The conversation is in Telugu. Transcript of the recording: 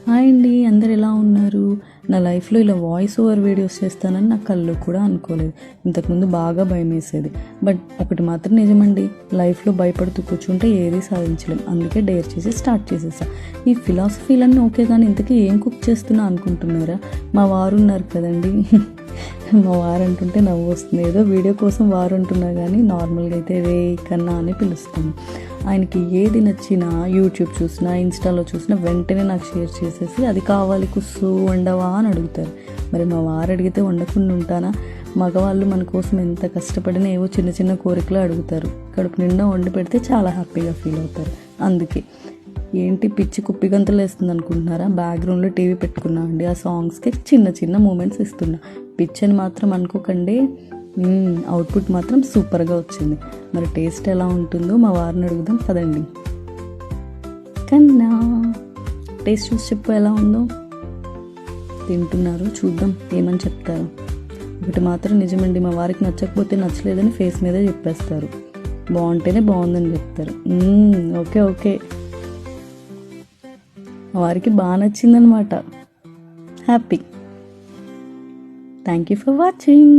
హాయ్ అండి, అందరు ఎలా ఉన్నారు? నా లైఫ్లో ఇలా వాయిస్ ఓవర్ వీడియోస్ చేస్తానని నా కళ్ళు కూడా అనుకోలేదు. ఇంతకుముందు బాగా భయం వేసేది. బట్ ఒకటి మాత్రం నిజమండి, లైఫ్లో భయపడుతూ కూర్చుంటే ఏది సాధించలేం. అందుకే డేర్ చేసి స్టార్ట్ చేసేసా. ఈ ఫిలాసఫీలన్నీ ఓకే, కానీ ఇంతకీ ఏం కుక్ చేస్తున్నా అనుకుంటున్నారా? మా వారు ఉన్నారు కదండి. మా వారు అంటుంటే నవ్వు వస్తుంది. ఏదో వీడియో కోసం వారు అంటున్నా కానీ నార్మల్గా అయితే రే కన్నా అని పిలుస్తాను. ఆయనకి ఏది నచ్చినా యూట్యూబ్ చూసినా ఇన్స్టాలో చూసినా వెంటనే నాకు షేర్ చేసేసి అది కావాలి కుస్సు వండవా అని అడుగుతారు. మరి మా వారు అడిగితే వండకుండా ఉంటానా? మగవాళ్ళు మన కోసం ఎంత కష్టపడినా ఏవో చిన్న చిన్న కోరికలు అడుగుతారు. కడుపు నిండా వండి పెడితే చాలా హ్యాపీగా ఫీల్ అవుతారు. అందుకే ఏంటి పిచ్చి కుప్పిగంతలు వేస్తుంది అనుకుంటున్నారా? బ్యాక్గ్రౌండ్లో టీవీ పెట్టుకున్నా అండి. ఆ సాంగ్స్కి చిన్న చిన్న మూమెంట్స్ ఇస్తున్నా. పిచ్ అని మాత్రం అనుకోకండి. అవుట్పుట్ మాత్రం సూపర్గా వచ్చింది. మరి టేస్ట్ ఎలా ఉంటుందో మా వారిని అడుగుదాం పదండి. కన్నా టేస్ట్ చూసి చెప్పు ఎలా ఉందో. తింటున్నారు, చూద్దాం ఏమని చెప్తారు. ఒకటి మాత్రం నిజమండి, మా వారికి నచ్చకపోతే నచ్చలేదని ఫేస్ మీదే చెప్పేస్తారు. బాగుంటేనే బాగుందని చెప్తారు. ఓకే ఓకే, మా వారికి బాగా నచ్చిందనమాట. Happy. Thank you for watching.